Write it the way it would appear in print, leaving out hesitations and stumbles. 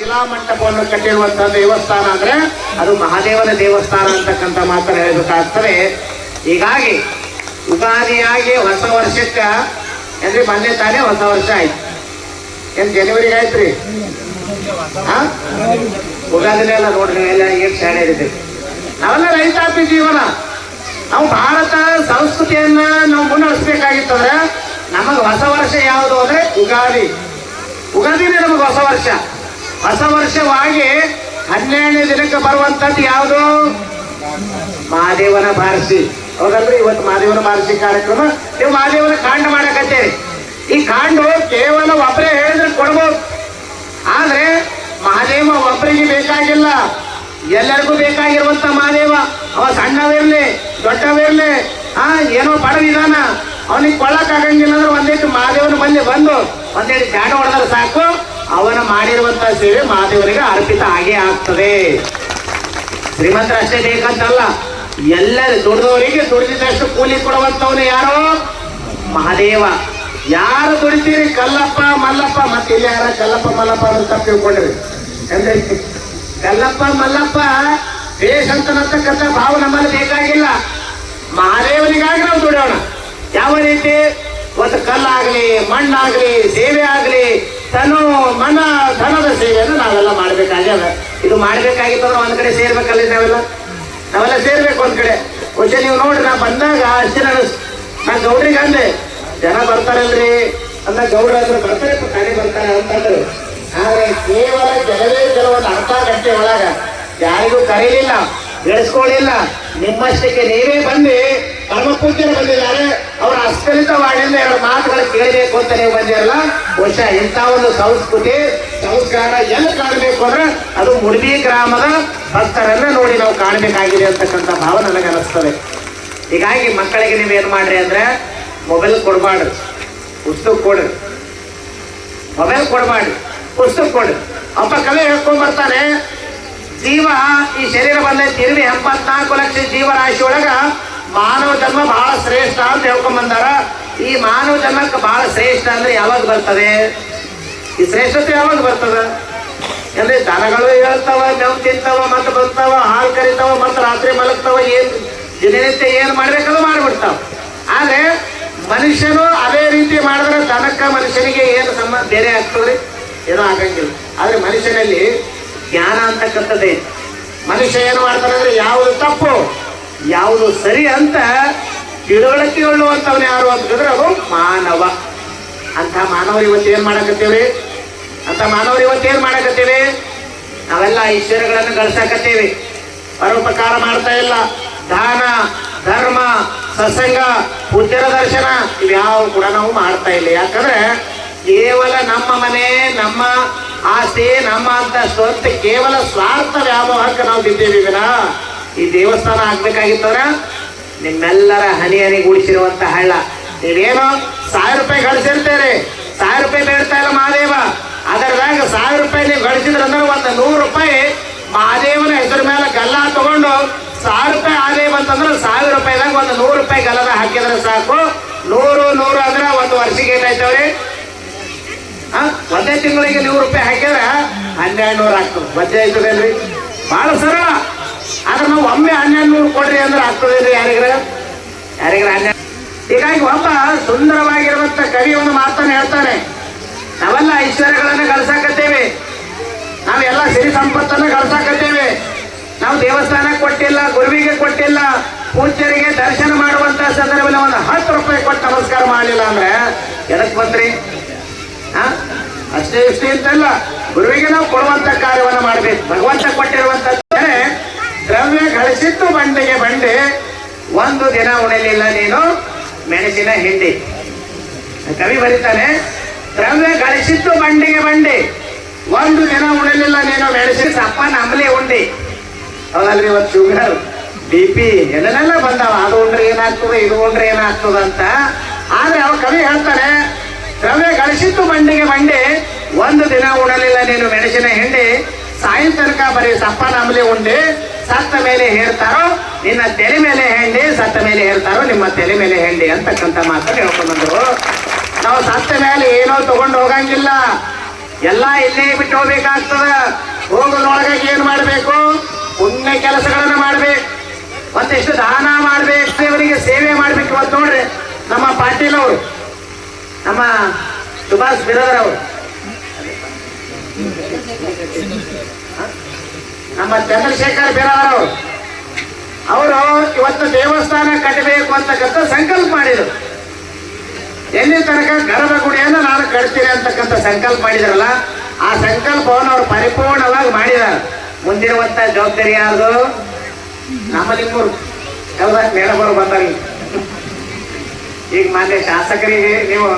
ಶಿಲಾಮಂಟಪವನ್ನು ಕಟ್ಟಿರುವಂತಹ ದೇವಸ್ಥಾನ ಅಂದ್ರೆ ಅದು ಮಹಾದೇವನ ದೇವಸ್ಥಾನ ಅಂತಕ್ಕಂಥ ಮಾತನ್ನು ಹೇಳಬೇಕಾಗ್ತದೆ. ಹೀಗಾಗಿ ಯುಗಾದಿಯಾಗಿ ಹೊಸ ವರ್ಷಕ್ಕೆ ಅಂದ್ರೆ ಮೊನ್ನೆ ತಾನೇ ಹೊಸ ವರ್ಷ ಆಯ್ತು. ಏನ್ ಜನವರಿಗೆ ಆಯ್ತ್ರಿ? ಯುಗಾದಿನೇ ಅಲ್ಲ ನೋಡ್ರಿ, ಎಲ್ಲ ಏನ್ ಶಾಣೆ ಇರುತ್ತೆ. ನಾವೆಲ್ಲ ರೈತಾಪಿ ಜೀವನ. ನಾವು ಭಾರತ ಸಂಸ್ಕೃತಿಯನ್ನ ನಾವು ಮುನ್ನಡೆಸ್ಬೇಕಾಗಿತ್ತಂದ್ರೆ ನಮಗ್ ಹೊಸ ವರ್ಷ ಯಾವುದು ಅಂದ್ರೆ ಯುಗಾದಿ. ಯುಗಾದಿನೇ ನಮಗ್ ಹೊಸ ವರ್ಷ. ಹೊಸ ವರ್ಷವಾಗಿ 12ನೇ ದಿನಕ್ಕೆ ಬರುವಂತದ್ದು ಯಾವುದು? ಮಹಾದೇವನ ಬಾರಸಿ. ಹೌದಲ್ರಿ? ಇವತ್ತು ಮಹಾದೇವನ ಬಾರಸಿ ಕಾರ್ಯಕ್ರಮ. ನೀವು ಮಹಾದೇವನ ಕಾಂಡ ಮಾಡಕತ್ತೇರಿ. ಈ ಕಾಂಡು ಕೇವಲ ಒಬ್ಬರೇ ಹೇಳಿದ್ರೆ ಕೊಡ್ಬೋದು, ಆದ್ರೆ ಮಹಾದೇವ ಒಬ್ಬರಿಗೆ ಬೇಕಾಗಿಲ್ಲ, ಎಲ್ಲರಿಗೂ ಬೇಕಾಗಿರುವಂತ ಮಹಾದೇವ. ಅವ ಸಣ್ಣವಿರ್ಲಿ ದೊಡ್ಡವಿರ್ಲಿ, ಏನೋ ಬಡವಿದಾನ, ಅವನಿಗೆ ಕೊಳ್ಳಕ್ಕಾಗಂಗಿಲ್ಲ ಅಂದ್ರೆ ಒಂದೇಟು ಮಹಾದೇವನ ಬಲ್ಲಿ ಬಂದು ಒಂದೇಟು ಜಾಡ ಹೊಡೆದ್ರೆ ಸಾಕು, ಅವನ ಮಾಡಿರುವಂತ ಸೇವೆ ಮಹಾದೇವನಿಗೆ ಅರ್ಪಿತ ಆಗೇ ಆಗ್ತದೆ. ಶ್ರೀಮಂತರಷ್ಟೇ ಬೇಕಂತಲ್ಲ, ಎಲ್ಲರೂ ದುಡಿದವರಿಗೆ ದುಡಿದಿದ್ದಷ್ಟು ಕೂಲಿ ಕೊಡುವಂತವನು ಯಾರೋ? ಮಹಾದೇವ. ಯಾರು ದುಡಿತೀರಿ? ಕಲ್ಲಪ್ಪ ಮಲ್ಲಪ್ಪ. ಮತ್ತೆ ಇಲ್ಲಿ ಯಾರ ಕಲ್ಲಪ್ಪ ಮಲ್ಲಪ್ಪ ಅಂತ ತಪ್ಪು ತಿಳ್ಕೊಂಡ್ರಿ ಅಂದ್ರೆ ಕಲ್ಲಪ್ಪ ಮಲ್ಲಪ್ಪ ದೇಶ ಅಂತಕ್ಕಂಥ ಭಾವ ನಮ್ಮಲ್ಲಿ ಬೇಕಾಗಿಲ್ಲ. ಮಹಾದೇವನಿಗಾಗಿ ನಾವು ದುಡಿಯೋಣ. ಯಾವ ರೀತಿ? ಒಂದು ಕಲ್ಲಾಗ್ಲಿ ಮಣ್ಣಾಗ್ಲಿ ಸೇವೆ ಆಗ್ಲಿ ತನು ಮನ ಧನದ ಸೇವೆಯನ್ನು ನಾವೆಲ್ಲ ಮಾಡ್ಬೇಕಾಗ್ಯದ. ಇದು ಮಾಡ್ಬೇಕಾಗಿತ್ತಂದ್ರೆ ಒಂದ್ ಕಡೆ ಸೇರ್ಬೇಕಲ್ಲ, ನಾವೆಲ್ಲ ಸೇರ್ಬೇಕು ಒಂದ್ ಕಡೆ. ಮುಂಚೆ ನೀವು ನೋಡ್ರಿ, ನಾ ಬಂದಾಗ ಅಷ್ಟೇ ನಾ ಗೌಡ್ರಿಗೆ ಅಂದೆ, ಜನ ಬರ್ತಾರಲ್ರಿ ಅಂದ ಗೌಡ್ರ ಅಂದ್ರೆ ಬರ್ತಾರೆ ತಾನೇ ಬರ್ತಾರೆ ಅಂತಂದ್ರು. ಆದ್ರೆ ಕೇವಲ ಜನವೇ ಕೆಲವೊಂದು ಅರ್ಧ ಗಂಟೆ ಒಳಗ ಯಾರಿಗೂ ಕರೀಲಿಲ್ಲ, ಬೆಳೆಸ್ಕೊಳ್ಳಿಲ್ಲ. ನಿಮ್ಮಷ್ಟಕ್ಕೆ ನೀವೇ ಬಂದು ಕರ್ಮ ಪೂಜ್ಯರು ಬಂದಿದ್ದಾರೆ, ಅವರ ಅಸ್ಖಲಿತವಾಣಿಯಿಂದ 2 ಮಾತುಗಳು ಕೇಳಬೇಕು ಅಂತ ನೀವು ಬಂದಿರಲ್ಲ. ಬಹುಶಃ ಇಂಥ ಒಂದು ಸಂಸ್ಕೃತಿ ಸಂಸ್ಕಾರ ಎಲ್ಲಿ ಕಾಣಬೇಕು ಅಂದ್ರೆ ಅದು ಮುಡ್ಬಿ ಗ್ರಾಮದ ಭಕ್ತರನ್ನ ನೋಡಿ ನಾವು ಕಾಣಬೇಕಾಗಿದೆ ಅಂತಕ್ಕಂಥ ಭಾವ ನನಗೆ ಅನಿಸ್ತದೆ. ಹೀಗಾಗಿ ಮಕ್ಕಳಿಗೆ ನೀವೇನ್ ಮಾಡ್ರಿ ಅಂದ್ರೆ ಮೊಬೈಲ್ ಕೊಡ್ಬಾರ್ದು, ಪುಸ್ತಕ ಕೊಡ್ರಿ. ಮೊಬೈಲ್ ಕೊಡ್ಬಾರ್ದು, ಪುಸ್ತಕ ಕೊಡ್ರಿ. ಅಪ್ಪ ಕವಿ ಹೇಳ್ಕೊಂಡ್ ಬರ್ತಾನೆ, ಜೀವ ಈ ಶರೀರ ಬಂದ ತಿರುವಿ 74 ಲಕ್ಷ ಜೀವರಾಶಿ ಒಳಗ ಮಾನವ ಜನ್ಮ ಬಹಳ ಶ್ರೇಷ್ಠ ಅಂತ ಹೇಳ್ಕೊಂಡ್ ಬಂದಾರ. ಈ ಮಾನವ ಜನ್ಮಕ್ಕೆ ಬಹಳ ಶ್ರೇಷ್ಠ ಅಂದ್ರೆ ಯಾವಾಗ ಬರ್ತದೆ? ಈ ಶ್ರೇಷ್ಠತೆ ಯಾವಾಗ ಬರ್ತದ ಅಂದ್ರೆ ದನಗಳು ಹೇಳ್ತಾವ, ಮೇವು ತಿಂತಾವ, ಮತ್ತೆ ಬರ್ತಾವ, ಹಾಲು ಕರಿತಾವ, ಮತ್ತೆ ರಾತ್ರಿ ಮಲಗ್ತಾವ, ಏನ್ ದಿನನಿತ್ಯ ಏನ್ ಮಾಡ್ಬೇಕದು ಮಾಡ್ಬಿಡ್ತಾವ. ಆದ್ರೆ ಮನುಷ್ಯನು ಅದೇ ರೀತಿ ಮಾಡಿದ್ರೆ ದನಕ್ಕ ಮನುಷ್ಯನಿಗೆ ಏನು ಸಂಬಂಧ ಬೇರೆ ಆಗ್ತದೆ? ಏನೋ ಆಗಂಗಿಲ್ಲ. ಆದ್ರೆ ಮನುಷ್ಯನಲ್ಲಿ ಜ್ಞಾನ ಅಂತಕ್ಕಂಥದ್ದೇ. ಮನುಷ್ಯ ಏನು ಮಾಡ್ತಾನೆ ಅಂದ್ರೆ ಯಾವುದು ತಪ್ಪು ಯಾವುದು ಸರಿ ಅಂತ ತಿಳುವಳಿಕೆ ಉಳ್ಳುವಂತವನು ಯಾರು ಅಂತಂದ್ರೆ ಅದು ಮಾನವ. ಅಂತ ಮಾನವರು ಇವತ್ತು ಏನ್ ಮಾಡಕತ್ತೀವಿ? ನಾವೆಲ್ಲ ಐಶ್ವರ್ಯಗಳನ್ನು ಗಳಿಸಾಕತ್ತೀವಿ, ಪರೋಪಕಾರ ಮಾಡ್ತಾ ಇಲ್ಲ. ದಾನ ಧರ್ಮ ಸತ್ಸಂಗ ಪೂಜ್ಯರ ದರ್ಶನ ಇವ್ಯಾವ ಕೂಡ ನಾವು ಮಾಡ್ತಾ ಇಲ್ಲ. ಯಾಕಂದ್ರೆ ಕೇವಲ ನಮ್ಮ ಮನೆ, ನಮ್ಮ ಆಸ್ತಿ, ನಮ್ಮ ಅಂತಸ್ತು ಅಂತ ಕೇವಲ ಸ್ವಾರ್ಥ ವ್ಯಾಮೋಹಕ್ಕೆ ನಾವು ಬಿದ್ದೇವಿ ವಿನಃ ಈ ದೇವಸ್ಥಾನ ಆಗ್ಬೇಕಾಗಿತ್ತಂದ್ರ ನಿಮ್ಮೆಲ್ಲರ ಹನಿ ಹನಿಗೂಡಿಸಿರುವಂತ ಹಳ್ಳ. ನೀವೇನೋ 1000 ರೂಪಾಯಿ ಗಳಿಸಿರ್ತೇರಿ, 1000 ರೂಪಾಯಿ ಬೇಡ್ತಾ ಇಲ್ಲ ಮಹಾದೇವ. ಅದರದಾಗ 1000 ರೂಪಾಯಿ ನೀವು ಗಳಿಸಿದ್ರಂದ್ರೆ ಒಂದು 100 ರೂಪಾಯಿ ಮಹಾದೇವನ ಹೆಸರು ಮೇಲೆ ಗಲ್ಲ ತಗೊಂಡು 1000 ರೂಪಾಯಿ ಆದಾಯ ಬಂತಂದ್ರೆ 1000 ರೂಪಾಯಿದಾಗ ಒಂದು 100 ರೂಪಾಯಿ ಗಲ್ಲದ ಹಾಕಿದ್ರೆ ಸಾಕು. 100 ಅಂದ್ರೆ ಒಂದು ವರ್ಷಕ್ಕೆ ಏನಾಯ್ತವ್ರಿ? ಒಂದೇ ತಿಂಗಳಿಗೆ 100 ರೂಪಾಯಿ ಹಾಕಿದ್ರೆ 1200 ಆಗ್ತದೆ. ಮಧ್ಯ ಆಯ್ತದೇನ್ರಿ? ಬಹಳ ಸರಳ. ಆದ್ರೆ ನಾವು ಒಮ್ಮೆ 1200 ಕೊಡ್ರಿ ಅಂದ್ರೆ ಆಗ್ತದೇನ್ರಿ? ಯಾರಿಗ್ರ 12. ಹೀಗಾಗಿ ಒಬ್ಬ ಸುಂದರವಾಗಿರುವಂತ ಕವಿ ಒಂದು ಮಾತನ್ನು ಹೇಳ್ತಾನೆ, ನಾವೆಲ್ಲ ಐಶ್ವರ್ಯಗಳನ್ನ ಗಳಿಸಾಕತ್ತೇವೆ, ನಾವೆಲ್ಲ ಸಿರಿ ಸಂಪತ್ತನ್ನು ಗಳಿಸಾಕತ್ತೇವೆ. ನಾವು ದೇವಸ್ಥಾನ ಕೊಟ್ಟಿಲ್ಲ, ಗುರುವಿಗೆ ಕೊಟ್ಟಿಲ್ಲ, ಪೂಜ್ಯರಿಗೆ ದರ್ಶನ ಮಾಡುವಂತ ಸಂದರ್ಭದಲ್ಲಿ ಒಂದು 10 ರೂಪಾಯಿ ಕೊಟ್ಟು ನಮಸ್ಕಾರ ಮಾಡಲಿಲ್ಲ ಅಂದ್ರೆ ಎದಕ್ ಬಂದ್ರಿ? ಅಷ್ಟೇ ಇಷ್ಟೇ ಅಂತಲ್ಲ, ಗುರುವಿಗೆ ನಾವು ಕೊಡುವಂತ ಕಾರ್ಯವನ್ನು ಮಾಡಬೇಕು. ಭಗವಂತ ಕೊಟ್ಟಿರುವಂತ ದ್ರವ್ಯ ಗಳಿಸಿದ್ದು ಬಂಡೆಗೆ ಬಂಡೆ, ಒಂದು ದಿನ ಉಣಲಿಲ್ಲ ನೀನು ಮೆಣಸಿನ ಹಿಂಡಿ. ಕವಿ ಬರೀತಾನೆ, ದ್ರವ್ಯ ಗಳಿಸಿದ್ದು ಬಂಡೆಗೆ ಬಂಡೆ, ಒಂದು ದಿನ ಉಣಲಿಲ್ಲ ನೀನು ಮೆಣಸಿನ ಸಪ್ಪನ ಅಂಬಲಿ ಉಂಡಿ. ಹೌದಲ್ರಿ? ಇವತ್ತು ಶುಗರ್ BP ಎಲ್ಲನೆಲ್ಲ ಬಂದಾವ, ಅದು ಉಂಡ್ರೆ ಏನಾಗ್ತದೆ, ಇದು ಉಂಡ್ರೆ ಏನಾಗ್ತದ ಅಂತ. ಆದ್ರೆ ಅವ ಕವಿ ಹೇಳ್ತಾನೆ, ದ್ರವ್ಯ ಗಳಿಸಿದ್ದು ಬಂಡೆಗೆ ಬಂಡೆ, ಒಂದು ದಿನ ಉಣಲಿಲ್ಲ ನೀನು ಮೆಣಸಿನ ಹಿಂಡಿ, ಸಾಯಿ ತನಕ ಬರೀ ಸಪ್ಪನ ಅಂಬಲಿ ಉಂಡೆ, ಸತ್ತ ಮೇಲೆ ಹೇಳ್ತಾರೋ ನಿನ್ನ ತಲೆ ಮೇಲೆ ಹೆಂಡಿ, ಸತ್ತ ಮೇಲೆ ಹೇಳ್ತಾರೋ ನಿಮ್ಮ ತಲೆ ಮೇಲೆ ಹೆಂಡಿ ಅಂತಕ್ಕಂಥ ಮಾತನ್ನು ಹೇಳ್ಕೊಂಡ್ಬಂದ್ರು. ನಾವು ಸತ್ತ ಮೇಲೆ ಏನೋ ತಗೊಂಡು ಹೋಗಂಗಿಲ್ಲ, ಎಲ್ಲ ಇಲ್ಲೇ ಬಿಟ್ಟು ಹೋಗ್ಬೇಕಾಗ್ತದ. ಹೋಗೋದ್ರೊಳಗಾಗಿ ಏನ್ ಮಾಡ್ಬೇಕು? ಪುಣ್ಯ ಕೆಲಸಗಳನ್ನ ಮಾಡ್ಬೇಕು, ಒಂದಿಷ್ಟು ದಾನ ಮಾಡ್ಬೇಕು, ದೇವರಿಗೆ ಸೇವೆ ಮಾಡ್ಬೇಕು. ಇವತ್ತು ನೋಡ್ರಿ ನಮ್ಮ ಪಾಟೀಲ್ ಅವರು, ನಮ್ಮ ಸುಭಾಷ್ ಬಿರಾದರ್ ಅವರು, ನಮ್ಮ ಚಂದ್ರಶೇಖರ್ ಬಿರಾದರ್ ಅವರು ಇವತ್ತು ದೇವಸ್ಥಾನ ಕಟ್ಟಬೇಕು ಅಂತಕ್ಕಂಥ ಸಂಕಲ್ಪ ಮಾಡಿದರು. ಎಲ್ಲಿ ತನಕ ಗರ್ಭಗುಡಿಯನ್ನು ನಾನು ಕಟ್ತೀನಿ ಅಂತಕ್ಕಂಥ ಸಂಕಲ್ಪ ಮಾಡಿದ್ರಲ್ಲ, ಆ ಸಂಕಲ್ಪವನ್ನು ಅವರು ಪರಿಪೂರ್ಣವಾಗಿ ಮಾಡಿದ್ದಾರೆ. ಮುಂದಿರುವಂತ ಜವಾಬ್ದಾರಿ ಯಾರ್ದು? ನಮ್ಮ ನಿಮ್ಮೂರು ಎಲ್ಲ ಮೇಡಮ್ ಅವರು ಬಂದಾರಿ. ಈಗ ಮಾನ್ಯ ಶಾಸಕರಿಗೆ ನೀವು